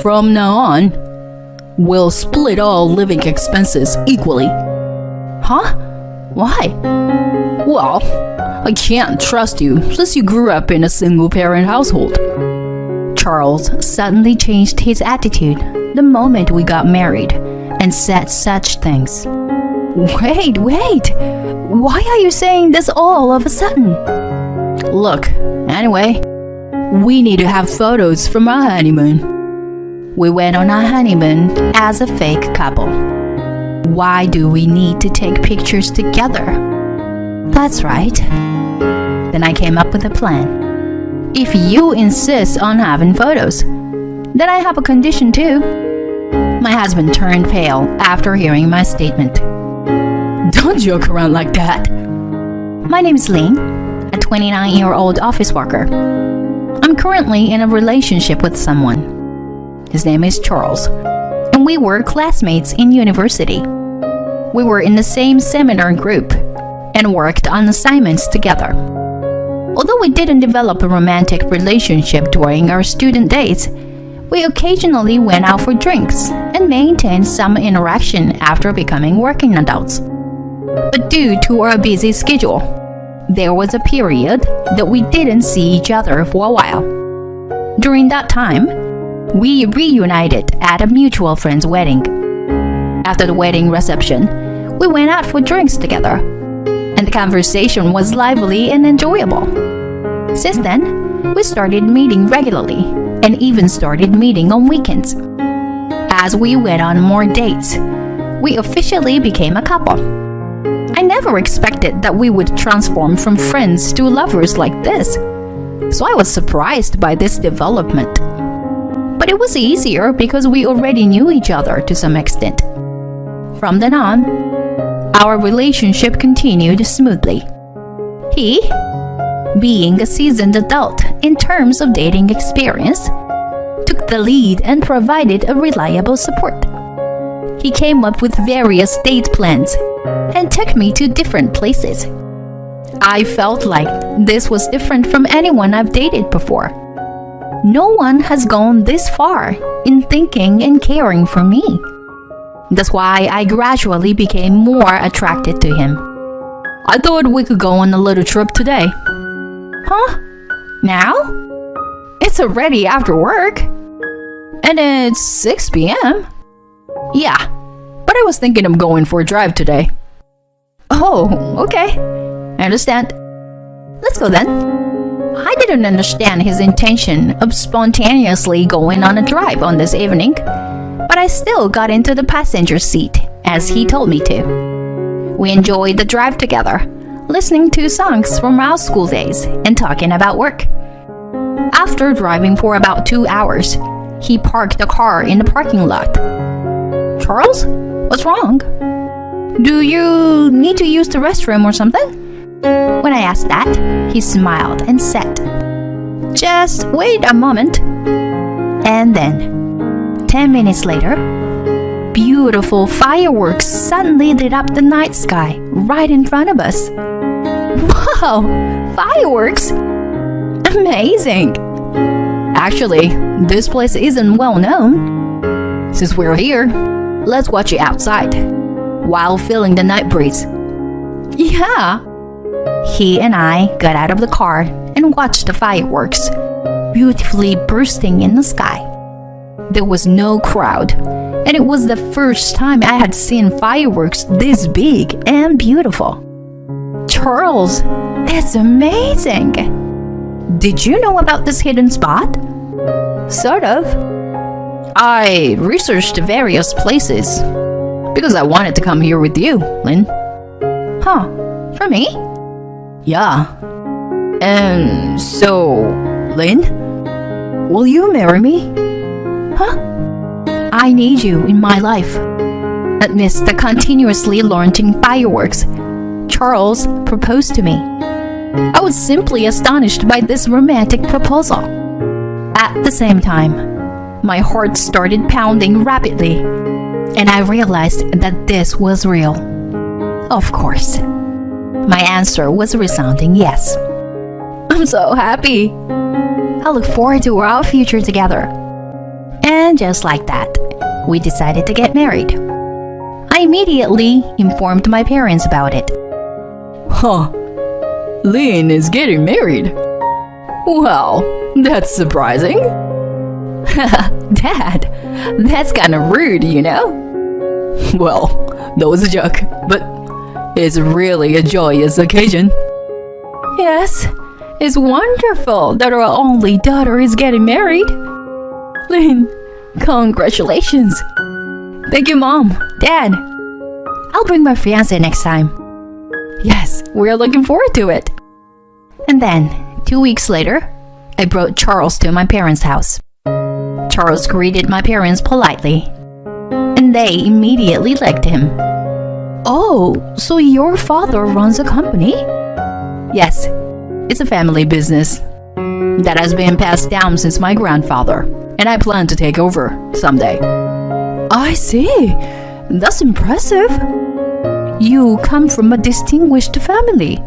From now on, we'll split all living expenses equally. Huh? Why? Well, I can't trust you since you grew up in a single-parent household. Charles suddenly changed his attitude the moment we got married and said such things. Wait. Why are you saying this all of a sudden? Look, anyway, we need to have photos from our honeymoon. We went on our honeymoon as a fake couple. Why do we need to take pictures together? That's right. Then I came up with a plan. If you insist on having photos, then I have a condition too. My husband turned pale after hearing my statement. Don't joke around like that. My name is Lynn, a 29-year-old office worker. I'm currently in a relationship with someone. His name is Charles, and we were classmates in university. We were in the same seminar group and worked on assignments together. Although we didn't develop a romantic relationship during our student days, we occasionally went out for drinks and maintained some interaction after becoming working adults. But due to our busy schedule, there was a period that we didn't see each other for a while. During that time, we reunited at a mutual friend's wedding. After the wedding reception, we went out for drinks together, and the conversation was lively and enjoyable. Since then, we started meeting regularly and even started meeting on weekends. As we went on more dates, we officially became a couple. I never expected that we would transform from friends to lovers like this, so I was surprised by this development. But it was easier because we already knew each other to some extent. From then on, our relationship continued smoothly. He, being a seasoned adult in terms of dating experience, took the lead and provided a reliable support. He came up with various date plans and took me to different places. I felt like this was different from anyone I've dated before. No one has gone this far in thinking and caring for me. That's why I gradually became more attracted to him. I thought we could go on a little trip today. Huh? Now? It's already after work. And it's 6 p.m. Yeah, but I was thinking of going for a drive today. Oh, okay. I understand. Let's go then. I didn't understand his intention of spontaneously going on a drive on this evening, but I still got into the passenger seat as he told me to. We enjoyed the drive together, listening to songs from our school days and talking about work. After driving for about 2 hours, he parked the car in the parking lot. Charles, what's wrong? Do you need to use the restroom or something? When I asked that, he smiled and said, "Just wait a moment." And then, 10 minutes later, beautiful fireworks suddenly lit up the night sky right in front of us. Wow, fireworks? Amazing! Actually, this place isn't well known. Since we're here, let's watch it outside while feeling the night breeze. Yeah. He and I got out of the car and watched the fireworks, beautifully bursting in the sky. There was no crowd, and it was the first time I had seen fireworks this big and beautiful. Charles, it's amazing! Did you know about this hidden spot? Sort of. I researched various places because I wanted to come here with you, Lynn. Huh, for me? Yeah. And so, Lynn, will you marry me? Huh? I need you in my life. Amidst the continuously launching fireworks, Charles proposed to me. I was simply astonished by this romantic proposal. At the same time, my heart started pounding rapidly, and I realized that this was real. Of course. My answer was a resounding yes. I'm so happy. I look forward to our future together. And And just like that, we decided to get married. I immediately informed my parents about it. Huh. Lynn is getting married. Wow, that's surprising. Dad, that's kind of rude, you know? Well, that was a joke, but it's really a joyous occasion. Yes, it's wonderful that our only daughter is getting married. Lynn, congratulations. Thank you, Mom, Dad. I'll bring my fiancé next time. Yes, we're looking forward to it. And then, 2 weeks later, I brought Charles to my parents' house. Charles greeted my parents politely, and they immediately liked him. Oh, so your father runs a company? Yes, it's a family business That has been passed down since my grandfather, and I plan to take over someday. I see. That's impressive. You come from a distinguished family.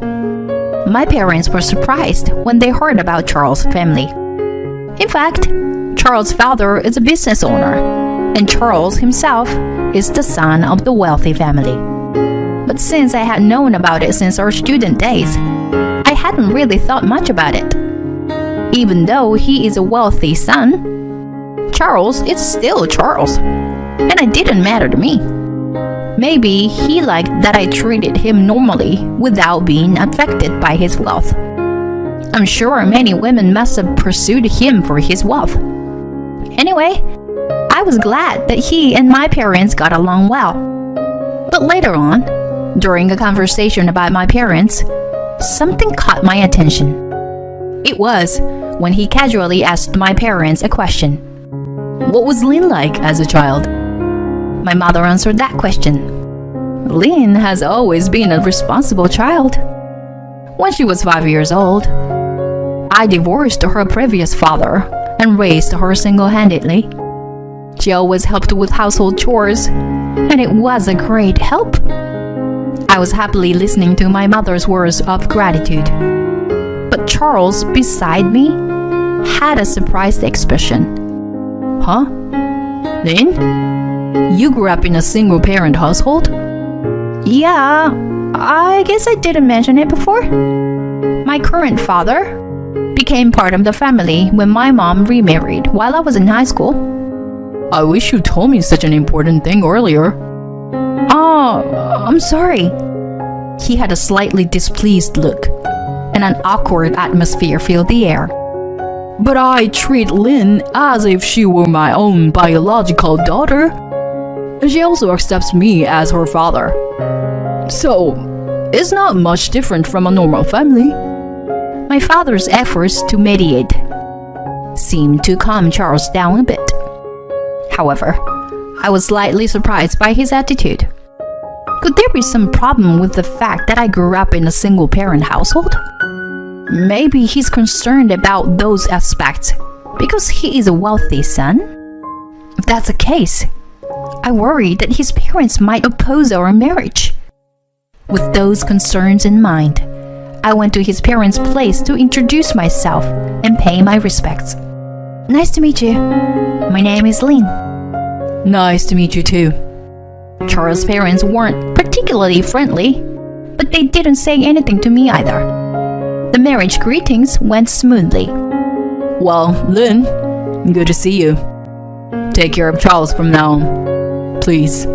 My parents were surprised when they heard about Charles' family. In fact, Charles' father is a business owner, and Charles himself is the son of the wealthy family. But since I had known about it since our student days, I hadn't really thought much about it. Even though he is a wealthy son, Charles is still Charles, and it didn't matter to me. Maybe he liked that I treated him normally without being affected by his wealth. I'm sure many women must have pursued him for his wealth. Anyway, I was glad that he and my parents got along well. But later on, during a conversation about my parents, something caught my attention. It was when he casually asked my parents a question. What was Lynn like as a child? My mother answered that question. Lynn has always been a responsible child. When she was 5 years old, I divorced her previous father and raised her single-handedly. She always helped with household chores, and it was a great help. I was happily listening to my mother's words of gratitude. But Charles, beside me, had a surprised expression. Huh? Lynn? You grew up in a single-parent household? Yeah, I guess I didn't mention it before. My current father became part of the family when my mom remarried while I was in high school. I wish you told me such an important thing earlier. Oh, I'm sorry. He had a slightly displeased look, and an awkward atmosphere filled the air. But I treat Lynn as if she were my own biological daughter. She also accepts me as her father. So, it's not much different from a normal family. My father's efforts to mediate seemed to calm Charles down a bit. However, I was slightly surprised by his attitude. Could there be some problem with the fact that I grew up in a single-parent household? Maybe he's concerned about those aspects because he is a wealthy son? If that's the case, I worry that his parents might oppose our marriage. With those concerns in mind, I went to his parents' place to introduce myself and pay my respects. Nice to meet you. My name is Lynn. Nice to meet you too. Charles' parents weren't particularly friendly, but they didn't say anything to me either. The marriage greetings went smoothly. Well, Lynn, good to see you. Take care of Charles from now on, please.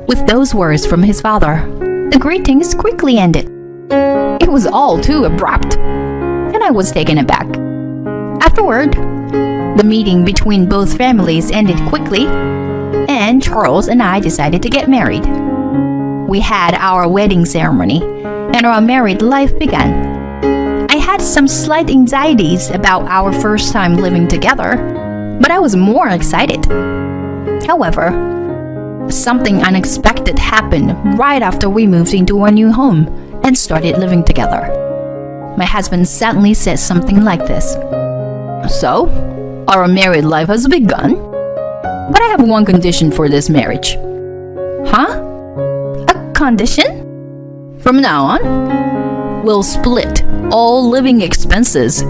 With those words from his father, the greetings quickly ended. It was all too abrupt, and I was taken aback. Afterward, the meeting between both families ended quickly, and Charles and I decided to get married. We had our wedding ceremony, and our married life began. I had some slight anxieties about our first time living together, but I was more excited. However, something unexpected happened right after we moved into our new home and started living together. My husband suddenly said something like this. So, our married life has begun, but I have one condition for this marriage. Huh? A condition? From now on, we'll split all living expenses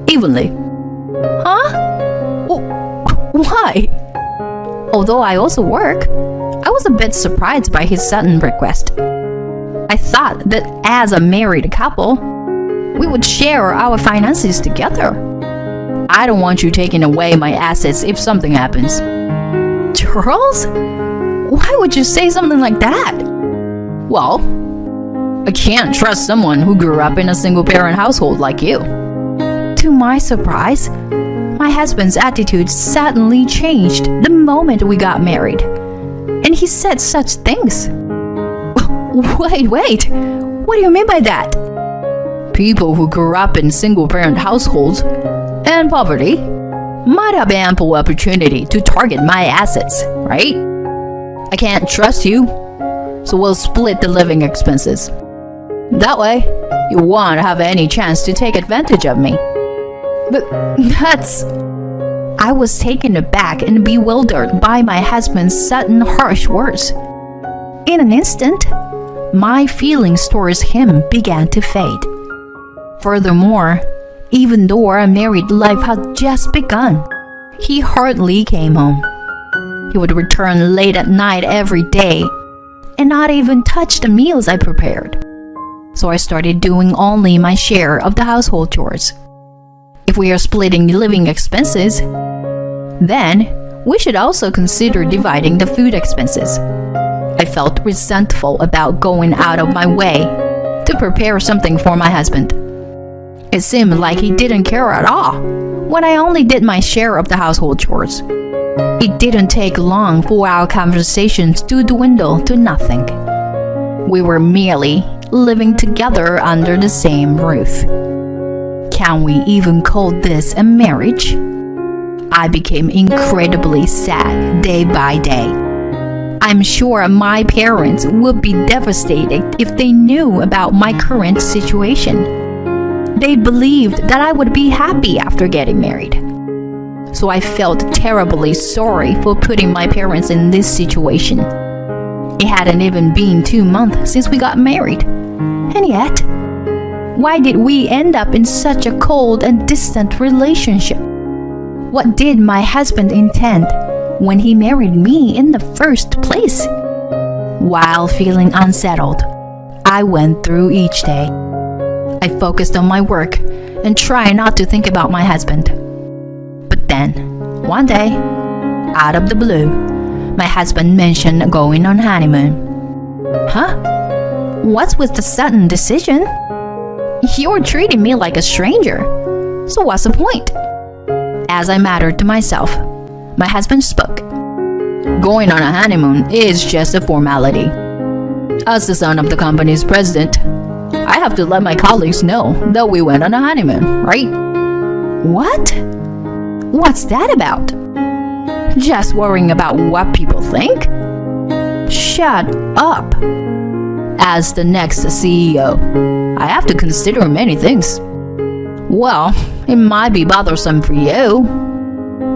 evenly. Huh? Why? Although I also work, I was a bit surprised by his sudden request. I thought that as a married couple, we would share our finances together. I don't want you taking away my assets if something happens. Charles? Why would you say something like that? Well, I can't trust someone who grew up in a single-parent household like you. To my surprise, my husband's attitude suddenly changed the moment we got married. And he said such things. Wait. What do you mean by that? People who grew up in single-parent households and poverty might have ample opportunity to target my assets, right? I can't trust you, so we'll split the living expenses. That way, you won't have any chance to take advantage of me. But that's... I was taken aback and bewildered by my husband's sudden harsh words. In an instant, my feelings towards him began to fade. Furthermore, even though our married life had just begun, he hardly came home. He would return late at night every day and not even touch the meals I prepared. So I started doing only my share of the household chores. If we are splitting the living expenses, then we should also consider dividing the food expenses. I felt resentful about going out of my way to prepare something for my husband. It seemed like he didn't care at all when I only did my share of the household chores. It didn't take long for our conversations to dwindle to nothing. We were merely living together under the same roof. Can we even call this a marriage? I became incredibly sad day by day. I'm sure my parents would be devastated if they knew about my current situation. They believed that I would be happy after getting married. So I felt terribly sorry for putting my parents in this situation. It hadn't even been 2 months since we got married. And yet, why did we end up in such a cold and distant relationship? What did my husband intend when he married me in the first place? While feeling unsettled, I went through each day. I focused on my work and tried not to think about my husband. But then, one day, out of the blue, my husband mentioned going on honeymoon. Huh? What's with the sudden decision? You're treating me like a stranger. So what's the point? As I muttered to myself, my husband spoke. Going on a honeymoon is just a formality. As the son of the company's president, I have to let my colleagues know that we went on a honeymoon, right? What? What's that about? Just worrying about what people think? Shut up. As the next CEO, I have to consider many things. Well, it might be bothersome for you,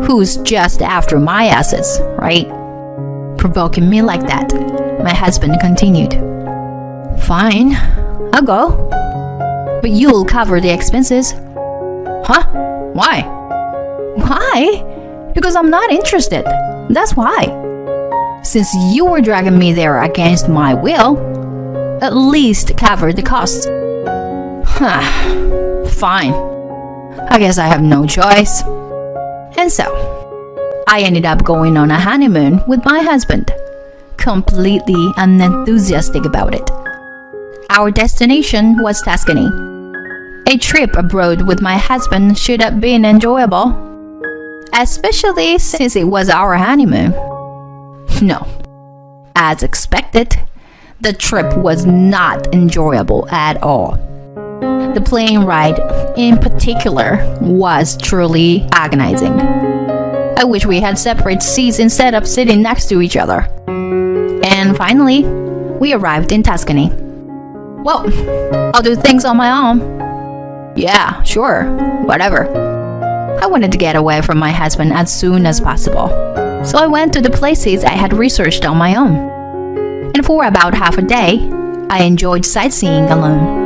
who's just after my assets, right? Provoking me like that, my husband continued. Fine, I'll go. But you'll cover the expenses. Huh? Why? Why? Because I'm not interested. That's why. Since you were dragging me there against my will, at least cover the costs. Fine. I guess I have no choice. And so, I ended up going on a honeymoon with my husband, completely unenthusiastic about it. Our destination was Tuscany. A trip abroad with my husband should have been enjoyable, especially since it was our honeymoon. No. As expected, the trip was not enjoyable at all. The plane ride, in particular, was truly agonizing. I wish we had separate seats instead of sitting next to each other. And finally, we arrived in Tuscany. Well, I'll do things on my own. Yeah, sure, whatever. I wanted to get away from my husband as soon as possible, so I went to the places I had researched on my own. And for about half a day, I enjoyed sightseeing alone.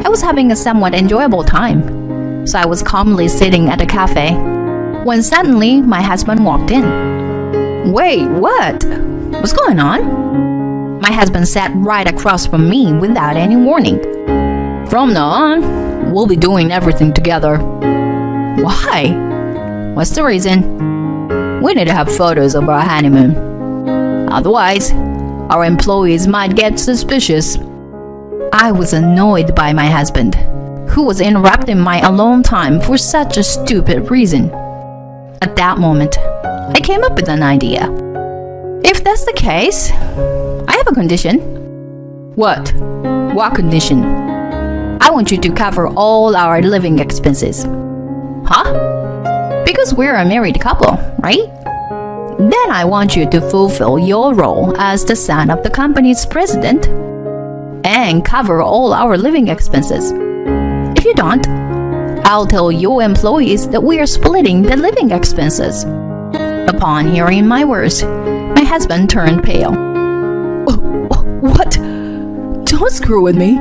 I was having a somewhat enjoyable time, so I was calmly sitting at a cafe, when suddenly my husband walked in. Wait, what? What's going on? My husband sat right across from me without any warning. From now on, we'll be doing everything together. Why? What's the reason? We need to have photos of our honeymoon. Otherwise, our employees might get suspicious. I was annoyed by my husband, who was interrupting my alone time for such a stupid reason. At that moment, I came up with an idea. If that's the case, I have a condition. What? What condition? I want you to cover all our living expenses. Huh? Because we're a married couple, right? Then I want you to fulfill your role as the son of the company's president and cover all our living expenses. If you don't, I'll tell your employees that we are splitting the living expenses. Upon hearing my words, my husband turned pale. What? Don't screw with me.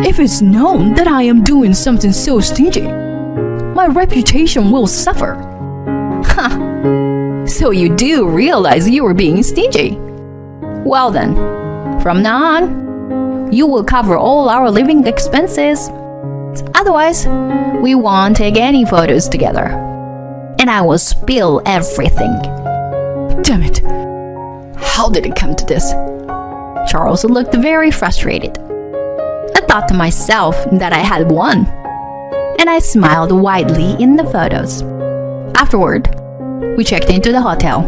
If it's known that I am doing something so stingy, my reputation will suffer. Huh. So you do realize you were being stingy? Well then, from now on, you will cover all our living expenses. Otherwise, we won't take any photos together. And I will spill everything. Damn it. How did it come to this? Charles looked very frustrated. I thought to myself that I had won, and I smiled widely in the photos. Afterward, we checked into the hotel.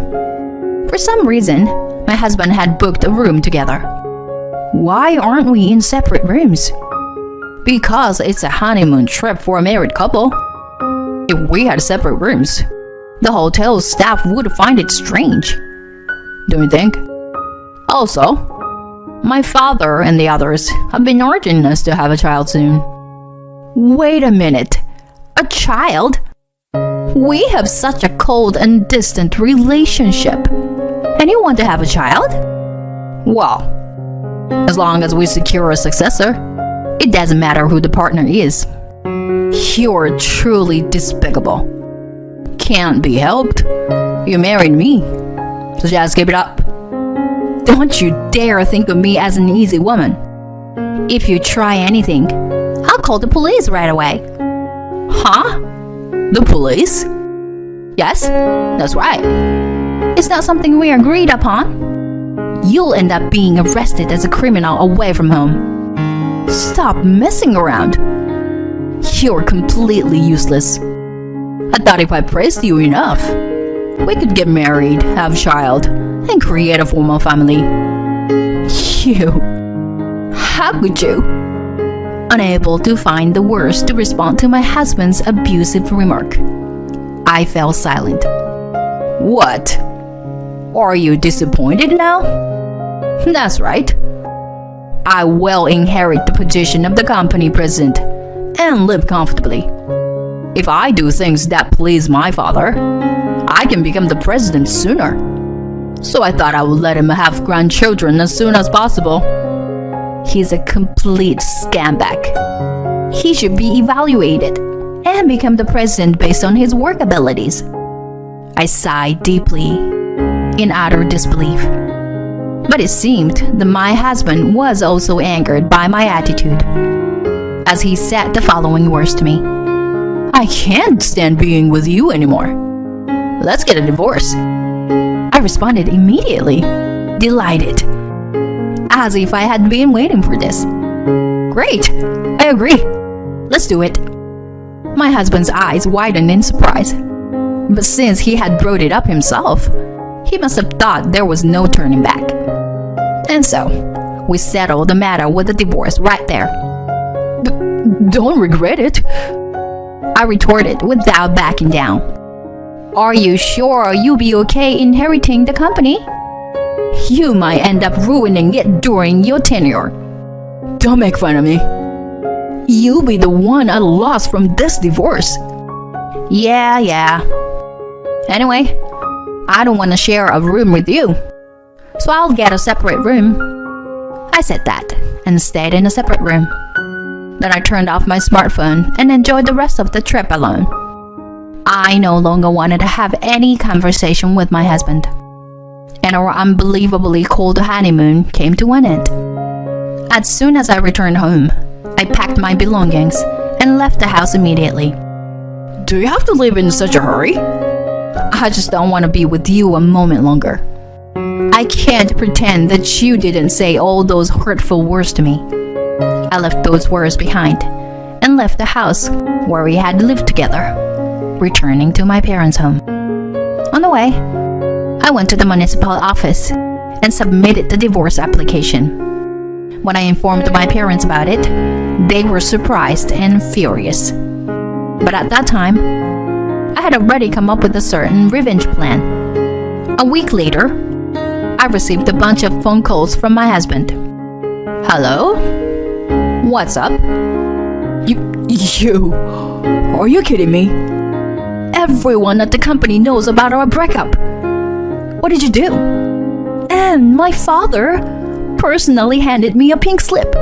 For some reason, my husband had booked a room together. Why aren't we in separate rooms? Because it's a honeymoon trip for a married couple. If we had separate rooms, the hotel staff would find it strange. Don't you think? Also, my father and the others have been urging us to have a child soon. Wait a minute. A child? We have such a cold and distant relationship. And you want to have a child? Well, as long as we secure a successor, it doesn't matter who the partner is. You're truly despicable. Can't be helped. You married me, so just give it up. Don't you dare think of me as an easy woman. If you try anything, I'll call the police right away. Huh? The police? Yes, that's right. It's not something we agreed upon. You'll end up being arrested as a criminal away from home. Stop messing around. You're completely useless. I thought if I praised you enough, we could get married, have a child, and create a formal family. You. How could you? Unable to find the words to respond to my husband's abusive remark, I fell silent. What? Are you disappointed now? That's right. I will inherit the position of the company president and live comfortably. If I do things that please my father, I can become the president sooner. So I thought I would let him have grandchildren as soon as possible. He's a complete scambag. He should be evaluated and become the president based on his work abilities. I sighed deeply in utter disbelief. But it seemed that my husband was also angered by my attitude, as he said the following words to me. I can't stand being with you anymore. Let's get a divorce. I responded immediately, delighted, as if I had been waiting for this. Great, I agree. Let's do it. My husband's eyes widened in surprise. But since he had brought it up himself, he must have thought there was no turning back. And so, we settled the matter with a divorce right there. Don't regret it, I retorted without backing down. Are you sure you'll be okay inheriting the company? You might end up ruining it during your tenure. Don't make fun of me. You'll be the one at a loss from this divorce. Yeah. Anyway, I don't want to share a room with you, so I'll get a separate room. I said that and stayed in a separate room. Then I turned off my smartphone and enjoyed the rest of the trip alone. I no longer wanted to have any conversation with my husband, and our unbelievably cold honeymoon came to an end. As soon as I returned home, I packed my belongings and left the house immediately. Do you have to leave in such a hurry? I just don't want to be with you a moment longer. I can't pretend that you didn't say all those hurtful words to me. I left those words behind and left the house where we had lived together, returning to my parents' home. On the way, I went to the municipal office and submitted the divorce application. When I informed my parents about it, they were surprised and furious. But at that time, I had already come up with a certain revenge plan. A week later, I received a bunch of phone calls from my husband. Hello? What's up? You... Are you kidding me? Everyone at the company knows about our breakup. What did you do? And my father personally handed me a pink slip.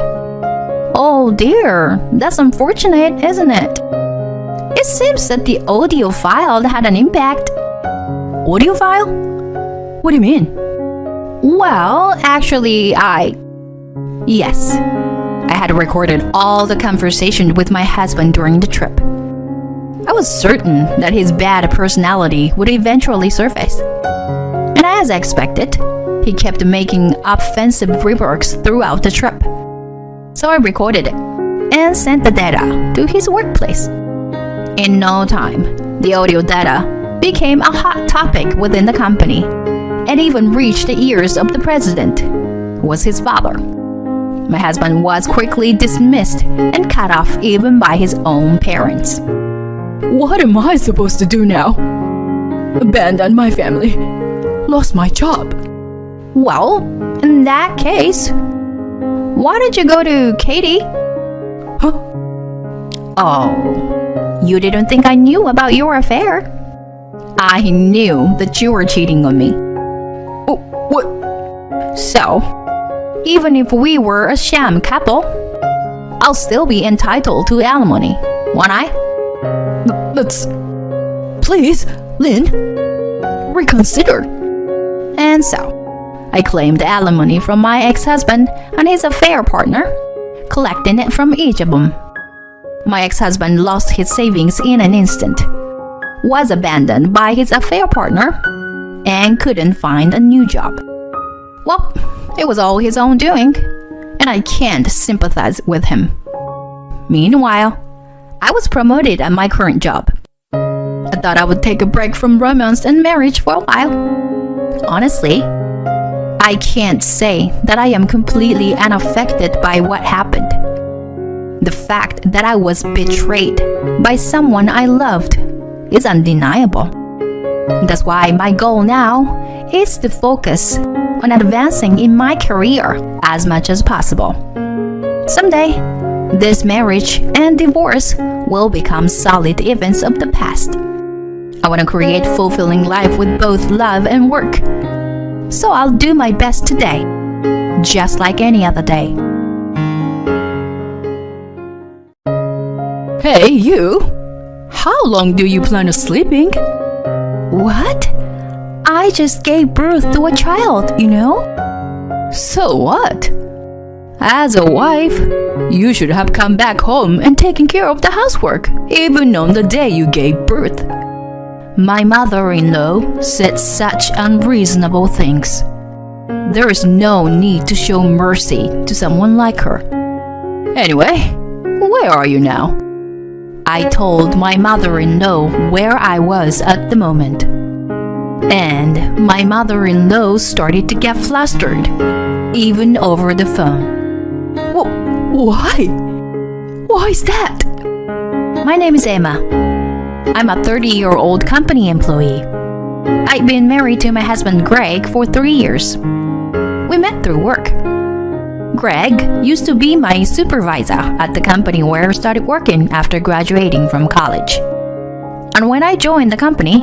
Oh dear, that's unfortunate, isn't it? It seems that the audio file had an impact. Audio file? What do you mean? Well, actually, Yes, I had recorded all the conversation with my husband during the trip. I was certain that his bad personality would eventually surface. And as expected, he kept making offensive remarks throughout the trip. So I recorded it and sent the data to his workplace. In no time, the audio data became a hot topic within the company and even reached the ears of the president, who was his father. My husband was quickly dismissed and cut off even by his own parents. What am I supposed to do now? Abandon my family? Lost my job? Well, in that case, why did you go to Katie? Huh? Oh, you didn't think I knew about your affair? I knew that you were cheating on me. Oh, what? So, even if we were a sham couple, I'll still be entitled to alimony, won't I? That's... Please, Lynn, reconsider. And so, I claimed alimony from my ex-husband and his affair partner, collecting it from each of them. My ex-husband lost his savings in an instant, was abandoned by his affair partner, and couldn't find a new job. Well, it was all his own doing, and I can't sympathize with him. Meanwhile, I was promoted at my current job. I thought I would take a break from romance and marriage for a while. Honestly, I can't say that I am completely unaffected by what happened. The fact that I was betrayed by someone I loved is undeniable. That's why my goal now is to focus on advancing in my career as much as possible. Someday, this marriage and divorce will become solid events of the past. I want to create a fulfilling life with both love and work. So I'll do my best today, just like any other day. Hey, you! How long do you plan on sleeping? What? I just gave birth to a child, you know? So what? As a wife, you should have come back home and taken care of the housework, even on the day you gave birth. My mother-in-law said such unreasonable things. There is no need to show mercy to someone like her. Anyway, where are you now? I told my mother-in-law where I was at the moment. And my mother-in-law started to get flustered, even over the phone. Why? Why is that? My name is Emma. I'm a 30-year-old company employee. I've been married to my husband Greg for 3 years. We met through work. Greg used to be my supervisor at the company where I started working after graduating from college. And when I joined the company,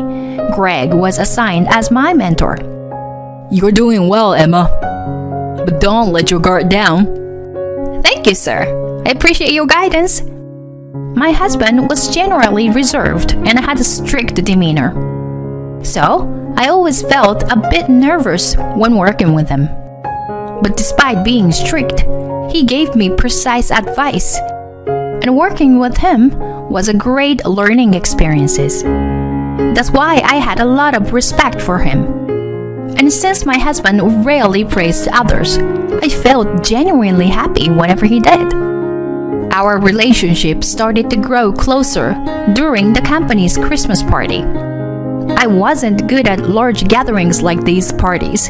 Greg was assigned as my mentor. You're doing well, Emma. But don't let your guard down. Thank you, sir. I appreciate your guidance. my husband was generally reserved and had a strict demeanor. So, I always felt a bit nervous when working with him. But despite being strict, he gave me precise advice, and working with him was a great learning experience. That's why I had a lot of respect for him. And since my husband rarely praised others, I felt genuinely happy whenever he did. Our relationship started to grow closer during the company's Christmas party. I wasn't good at large gatherings like these parties,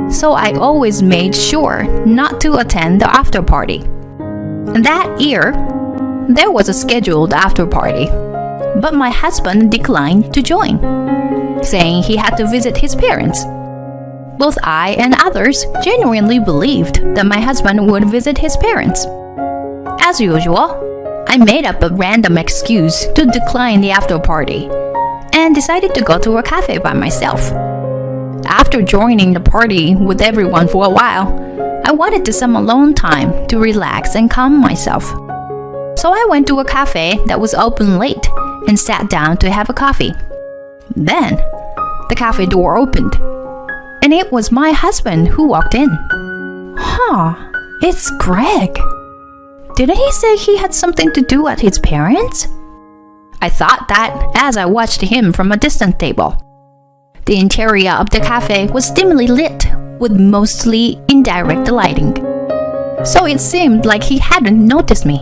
so I always made sure not to attend the after party. And that year, there was a scheduled after party, but my husband declined to join, saying he had to visit his parents. Both I and others genuinely believed that my husband would visit his parents. As usual, I made up a random excuse to decline the after party and decided to go to a cafe by myself. After joining the party with everyone for a while, I wanted some alone time to relax and calm myself. So I went to a cafe that was open late and sat down to have a coffee. Then, the cafe door opened, and it was my husband who walked in. It's Greg. Didn't he say he had something to do at his parents'? I thought that as I watched him from a distant table. The interior of the cafe was dimly lit with mostly indirect lighting, so it seemed like he hadn't noticed me.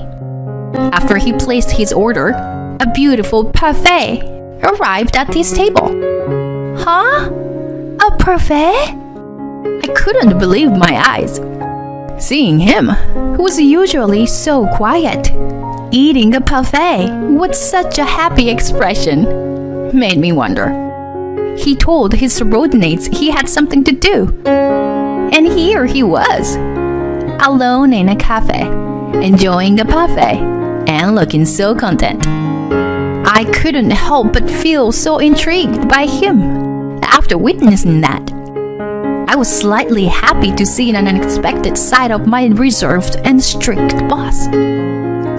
After he placed his order, a beautiful parfait arrived at his table. Huh? A parfait? I couldn't believe my eyes. Seeing him, who was usually so quiet, eating a parfait with such a happy expression, made me wonder. He told his subordinates he had something to do, and here he was, alone in a cafe, enjoying a parfait and looking so content. I couldn't help but feel so intrigued by him after witnessing that. I was slightly happy to see an unexpected side of my reserved and strict boss.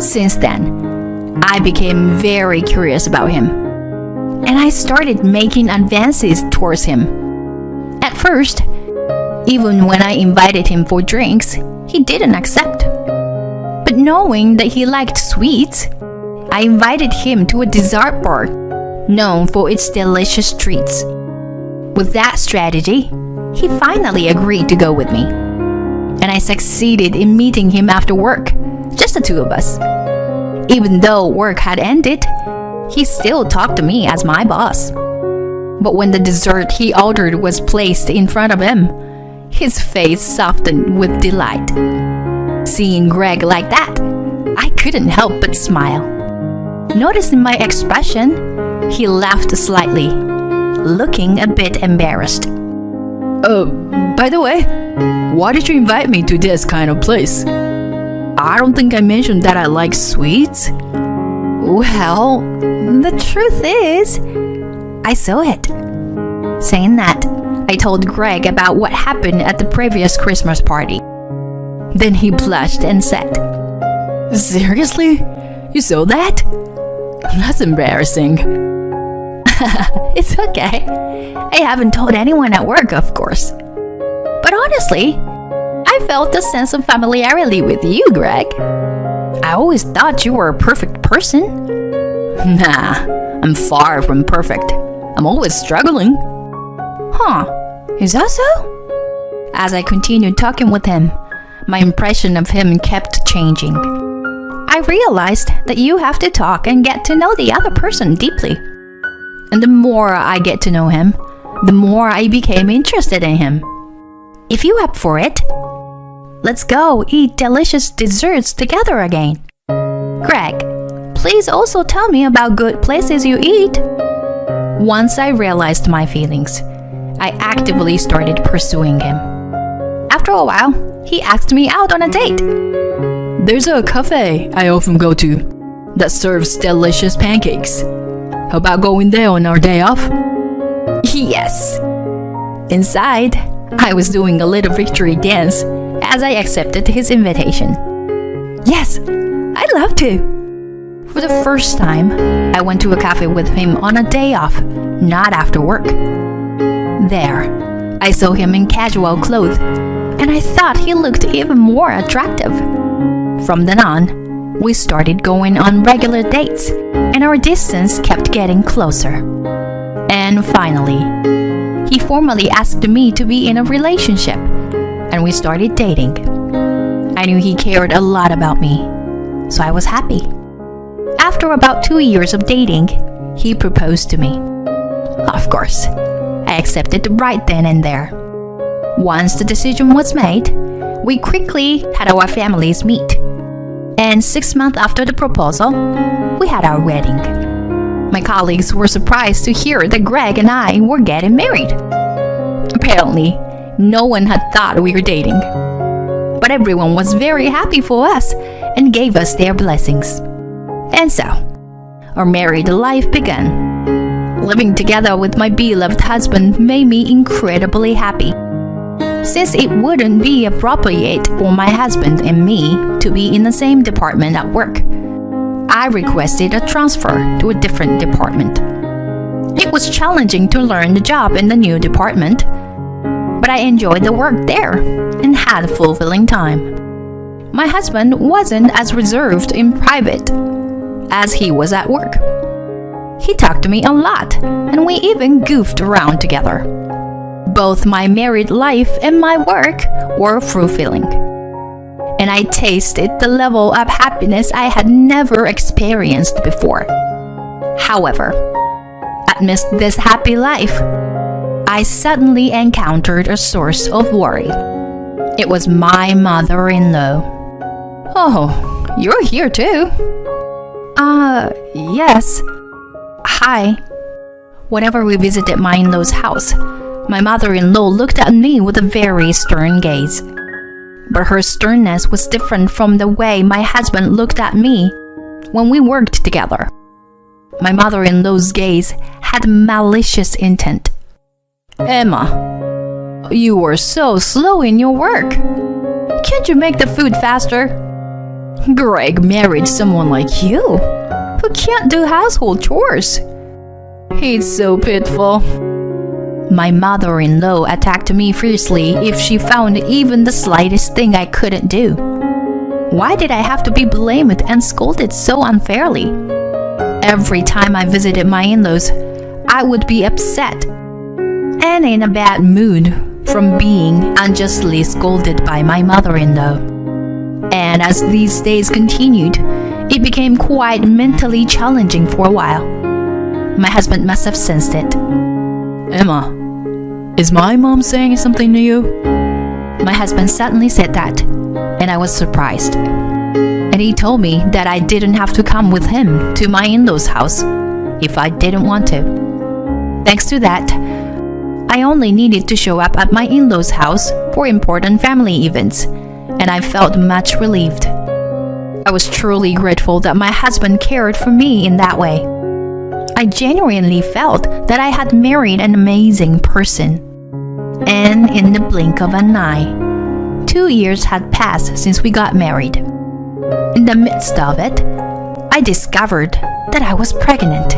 Since then, I became very curious about him, and I started making advances towards him. At first, even when I invited him for drinks, he didn't accept. But knowing that he liked sweets, I invited him to a dessert bar known for its delicious treats. With that strategy, he finally agreed to go with me, and I succeeded in meeting him after work, just the two of us. Even though work had ended, he still talked to me as my boss. But when the dessert he ordered was placed in front of him, his face softened with delight. Seeing Greg like that, I couldn't help but smile. Noticing my expression, he laughed slightly, looking a bit embarrassed. By the way, why did you invite me to this kind of place? I don't think I mentioned that I like sweets. Well, the truth is, I saw it. Saying that, I told Greg about what happened at the previous Christmas party. Then he blushed and said, "Seriously? You saw that? That's embarrassing." It's okay. I haven't told anyone at work, of course. But honestly, I felt a sense of familiarity with you, Greg. I always thought you were a perfect person. Nah, I'm far from perfect. I'm always struggling. Is that so? As I continued talking with him, my impression of him kept changing. I realized that you have to talk and get to know the other person deeply. And the more I get to know him, the more I became interested in him. If you're up for it, let's go eat delicious desserts together again. Greg, please also tell me about good places you eat. Once I realized my feelings, I actively started pursuing him. After a while, he asked me out on a date. There's a cafe I often go to that serves delicious pancakes. How about going there on our day off? Yes. Inside, I was doing a little victory dance as I accepted his invitation. Yes, I'd love to. For the first time, I went to a cafe with him on a day off, not after work. There, I saw him in casual clothes, and I thought he looked even more attractive. From then on, we started going on regular dates, and our distance kept getting closer. And finally, he formally asked me to be in a relationship, and we started dating. I knew he cared a lot about me, so I was happy. After about 2 years of dating, he proposed to me. Of course, I accepted right then and there. Once the decision was made, we quickly had our families meet. And 6 months after the proposal, we had our wedding. My colleagues were surprised to hear that Greg and I were getting married. Apparently, no one had thought we were dating. But everyone was very happy for us and gave us their blessings. And so, our married life began. Living together with my beloved husband made me incredibly happy. Since it wouldn't be appropriate for my husband and me to be in the same department at work, I requested a transfer to a different department. It was challenging to learn the job in the new department, but I enjoyed the work there and had a fulfilling time. My husband wasn't as reserved in private as he was at work. He talked to me a lot, and we even goofed around together. Both my married life and my work were fulfilling, and I tasted the level of happiness I had never experienced before. However, amidst this happy life, I suddenly encountered a source of worry. It was my mother-in-law. Oh, you're here too. Yes. Hi. Whenever we visited my in-law's house, my mother-in-law looked at me with a very stern gaze. But her sternness was different from the way my husband looked at me when we worked together. My mother-in-law's gaze had malicious intent. Emma, you were so slow in your work. Can't you make the food faster? Greg married someone like you, who can't do household chores. He's so pitiful. My mother-in-law attacked me fiercely if she found even the slightest thing I couldn't do. Why did I have to be blamed and scolded so unfairly? Every time I visited my in-laws, I would be upset and in a bad mood from being unjustly scolded by my mother-in-law. And as these days continued, it became quite mentally challenging for a while. My husband must have sensed it. Emma, is my mom saying something to you? My husband suddenly said that, and I was surprised. And he told me that I didn't have to come with him to my in-laws' house if I didn't want to. Thanks to that, I only needed to show up at my in-laws' house for important family events, and I felt much relieved. I was truly grateful that my husband cared for me in that way. I genuinely felt that I had married an amazing person. And in the blink of an eye, 2 years had passed since we got married. In the midst of it, I discovered that I was pregnant.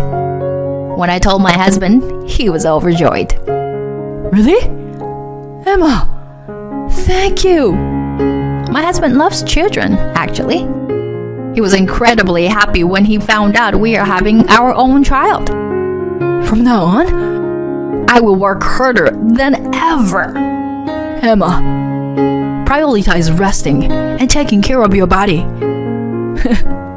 When I told my husband, he was overjoyed. Really? Emma, thank you. My husband loves children, actually. He was incredibly happy when he found out we are having our own child. From now on, I will work harder than ever. Emma, prioritize resting and taking care of your body.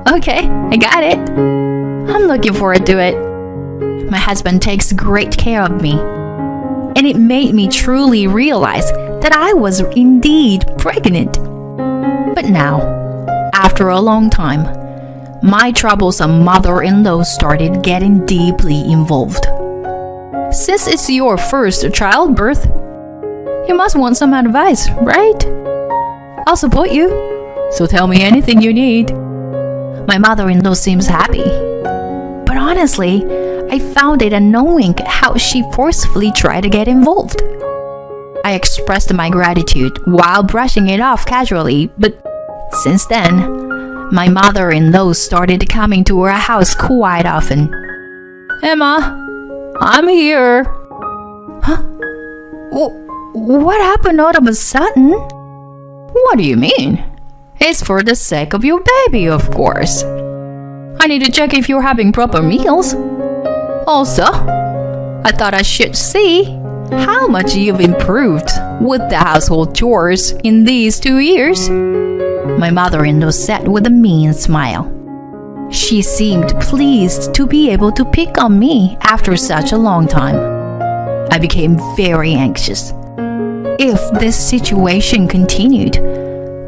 Okay, I got it. I'm looking forward to it. My husband takes great care of me, and it made me truly realize that I was indeed pregnant. But now, after a long time, my troublesome mother-in-law started getting deeply involved. Since it's your first childbirth, you must want some advice, right? I'll support you, so tell me anything you need. My mother-in-law seems happy, but honestly, I found it annoying how she forcefully tried to get involved. I expressed my gratitude while brushing it off casually, but since then, my mother-in-law started coming to our house quite often. Emma, I'm here. Huh? What happened all of a sudden? What do you mean? It's for the sake of your baby, of course. I need to check if you're having proper meals. Also, I thought I should see how much you've improved with the household chores in these 2 years. My mother-in-law said with a mean smile. She seemed pleased to be able to pick on me after such a long time. I became very anxious. If this situation continued,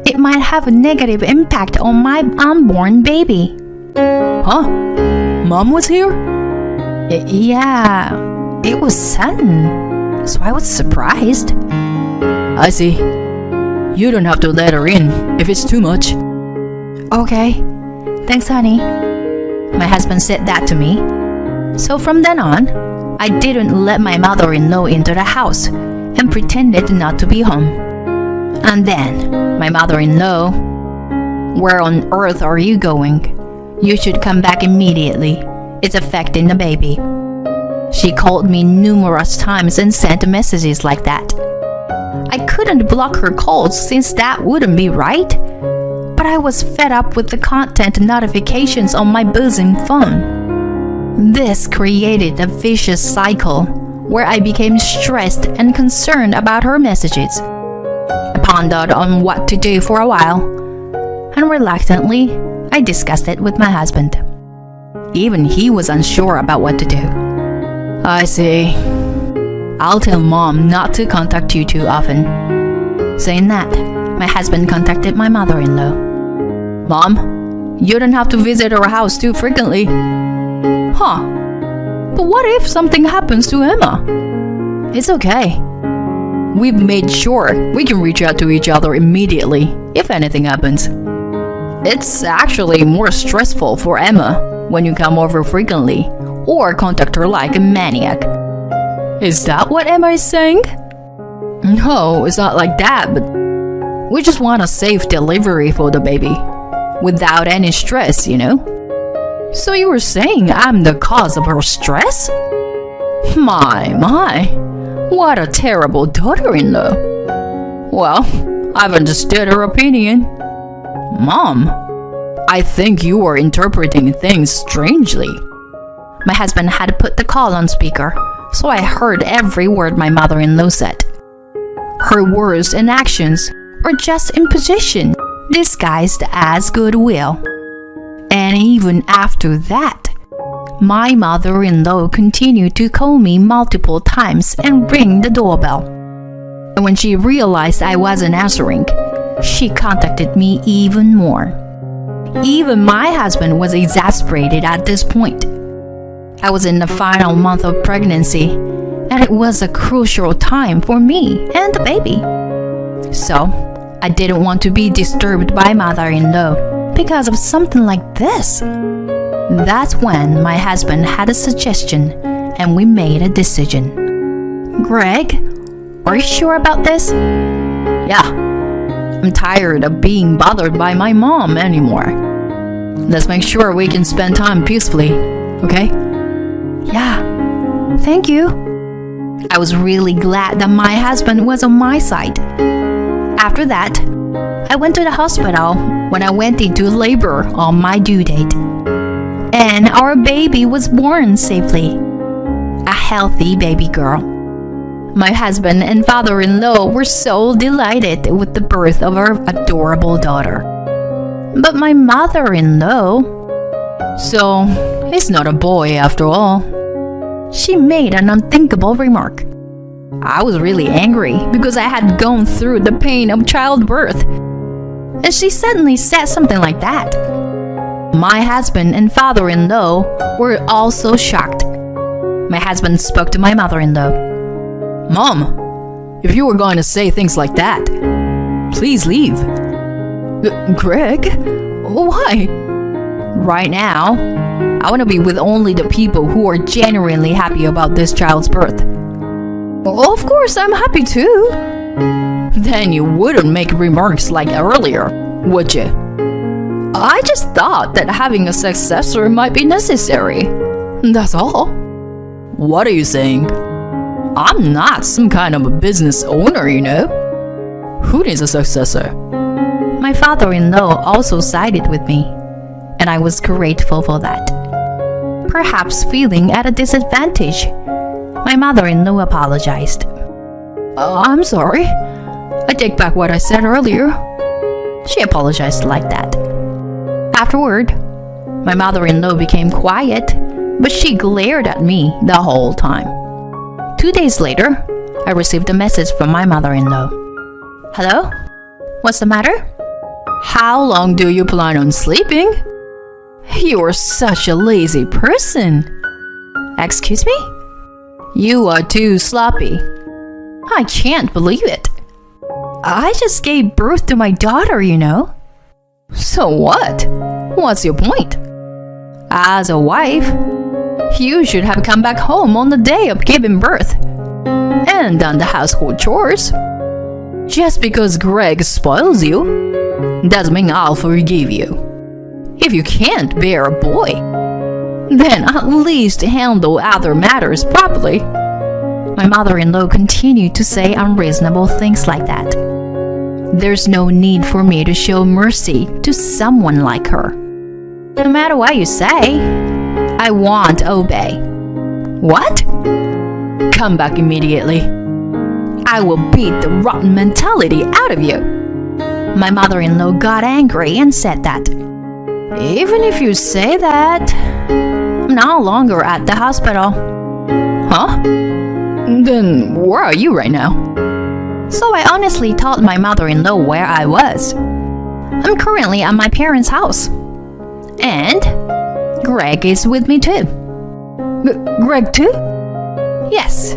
it might have a negative impact on my unborn baby. Huh? Mom was here? Yeah, it was sudden, so I was surprised. I see. You don't have to let her in if it's too much. Okay, thanks, honey. My husband said that to me. So from then on, I didn't let my mother-in-law into the house and pretended not to be home. And then, my mother-in-law, "Where on earth are you going? You should come back immediately. It's affecting the baby." She called me numerous times and sent messages like that. I couldn't block her calls since that wouldn't be right. But I was fed up with the content notifications on my buzzing phone. This created a vicious cycle where I became stressed and concerned about her messages. I pondered on what to do for a while, and reluctantly, I discussed it with my husband. Even he was unsure about what to do. I see. I'll tell Mom not to contact you too often. Saying that, my husband contacted my mother-in-law. Mom, you don't have to visit our house too frequently. Huh. But what if something happens to Emma? It's okay. We've made sure we can reach out to each other immediately if anything happens. It's actually more stressful for Emma when you come over frequently or contact her like a maniac. Is that what Emma is saying? No, it's not like that, but we just want a safe delivery for the baby. Without any stress, you know? So you were saying I'm the cause of her stress? My. What a terrible daughter-in-law. Well, I've understood her opinion. Mom, I think you are interpreting things strangely. My husband had put the call on speaker, so I heard every word my mother-in-law said. Her words and actions were just imposition, disguised as goodwill. And even after that, my mother-in-law continued to call me multiple times and ring the doorbell. And when she realized I wasn't answering, she contacted me even more. Even my husband was exasperated at this point. I was in the final month of pregnancy, and it was a crucial time for me and the baby. So, I didn't want to be disturbed by mother-in-law because of something like this. That's when my husband had a suggestion, and we made a decision. Greg, are you sure about this? Yeah, I'm tired of being bothered by my mom anymore. Let's make sure we can spend time peacefully, okay? Yeah, thank you. I was really glad that my husband was on my side. After that, I went to the hospital when I went into labor on my due date. And our baby was born safely. A healthy baby girl. My husband and father-in-law were so delighted with the birth of our adorable daughter. But my mother-in-law... So, he's not a boy after all. She made an unthinkable remark. I was really angry because I had gone through the pain of childbirth. And she suddenly said something like that. My husband and father-in-law were also shocked. My husband spoke to my mother-in-law. Mom, if you were going to say things like that, please leave. Greg, why? Right now, I want to be with only the people who are genuinely happy about this child's birth. Of course, I'm happy too. Then you wouldn't make remarks like earlier, would you? I just thought that having a successor might be necessary. That's all. What are you saying? I'm not some kind of a business owner, you know. Who needs a successor? My father-in-law also sided with me, and I was grateful for that. Perhaps feeling at a disadvantage, my mother-in-law apologized. I'm sorry. I take back what I said earlier. She apologized like that. Afterward, my mother-in-law became quiet, but she glared at me the whole time. 2 days later, I received a message from my mother-in-law. Hello? What's the matter? How long do you plan on sleeping? You're such a lazy person. Excuse me? You are too sloppy. I can't believe it. I just gave birth to my daughter, you know. So what? What's your point? As a wife, you should have come back home on the day of giving birth and done the household chores. Just because Greg spoils you doesn't mean I'll forgive you. If you can't bear a boy, then at least handle other matters properly. My mother-in-law continued to say unreasonable things like that. There's no need for me to show mercy to someone like her. No matter what you say, I won't obey. What? Come back immediately. I will beat the rotten mentality out of you. My mother-in-law got angry and said that. Even if you say that, I'm no longer at the hospital. Huh? Then where are you right now? So I honestly told my mother-in-law where I was. I'm currently at my parents' house. And Greg is with me too. Greg too? Yes.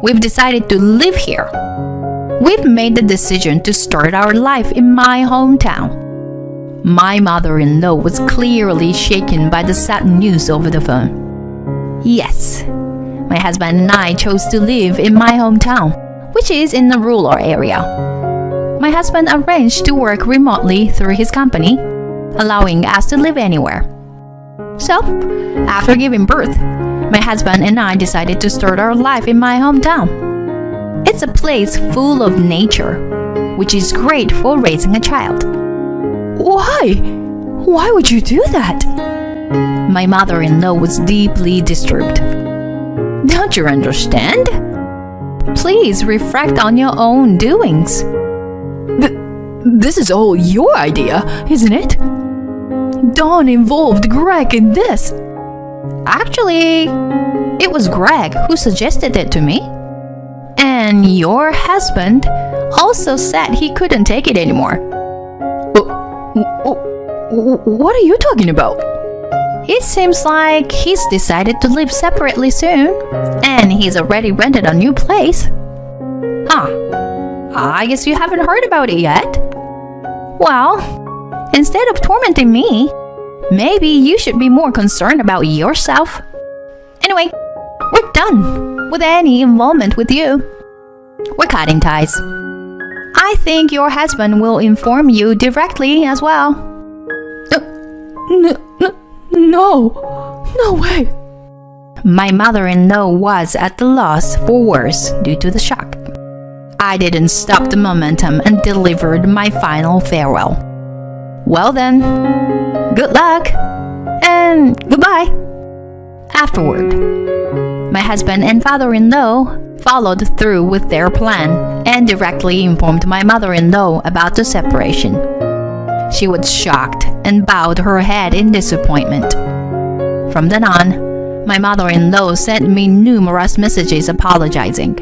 We've decided to live here. We've made the decision to start our life in my hometown. My mother-in-law was clearly shaken by the sad news over the phone. Yes, my husband and I chose to live in my hometown, which is in a rural area. My husband arranged to work remotely through his company, allowing us to live anywhere. So, after giving birth, my husband and I decided to start our life in my hometown. It's a place full of nature, which is great for raising a child. Why? Why would you do that? My mother-in-law was deeply disturbed. Don't you understand? Please reflect on your own doings. This is all your idea, isn't it? Dawn involved Greg in this. Actually, it was Greg who suggested it to me. And your husband also said he couldn't take it anymore. What are you talking about? It seems like he's decided to live separately soon, and he's already rented a new place. Huh. I guess you haven't heard about it yet. Well, instead of tormenting me, maybe you should be more concerned about yourself. Anyway, we're done with any involvement with you. We're cutting ties. I think your husband will inform you directly as well. No way. My mother-in-law was at a loss for words due to the shock. I didn't stop the momentum and delivered my final farewell. Well then, good luck and goodbye. Afterward, my husband and father-in-law followed through with their plan and directly informed my mother-in-law about the separation. She was shocked and bowed her head in disappointment. From then on, my mother-in-law sent me numerous messages apologizing.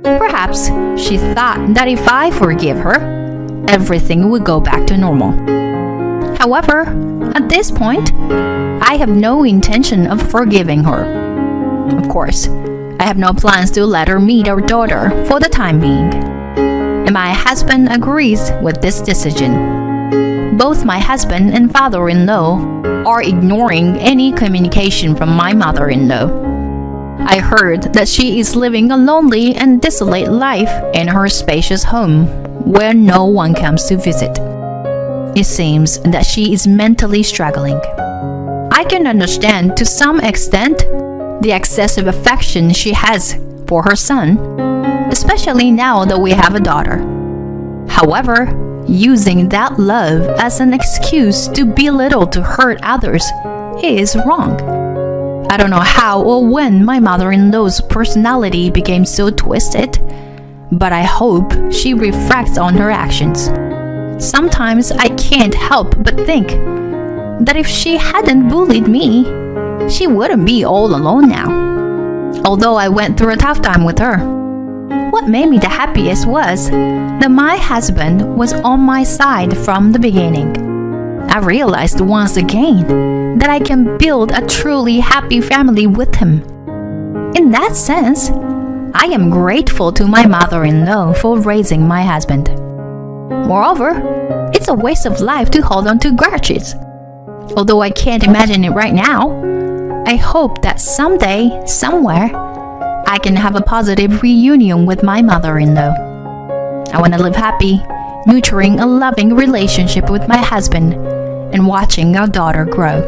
Perhaps she thought that if I forgive her, everything would go back to normal. However, at this point, I have no intention of forgiving her. Of course, I have no plans to let her meet our daughter for the time being. And my husband agrees with this decision. Both my husband and father-in-law are ignoring any communication from my mother-in-law. I heard that she is living a lonely and desolate life in her spacious home where no one comes to visit. It seems that she is mentally struggling. I can understand to some extent the excessive affection she has for her son, especially now that we have a daughter. However, using that love as an excuse to belittle to hurt others is wrong. I don't know how or when my mother-in-law's personality became so twisted, but I hope she reflects on her actions. Sometimes I can't help but think that if she hadn't bullied me, she wouldn't be all alone now. Although I went through a tough time with her, what made me the happiest was that my husband was on my side from the beginning. I realized once again that I can build a truly happy family with him. In that sense, I am grateful to my mother-in-law for raising my husband. Moreover, it's a waste of life to hold on to grudges. Although I can't imagine it right now, I hope that someday, somewhere, I can have a positive reunion with my mother-in-law. I want to live happy, nurturing a loving relationship with my husband and watching our daughter grow.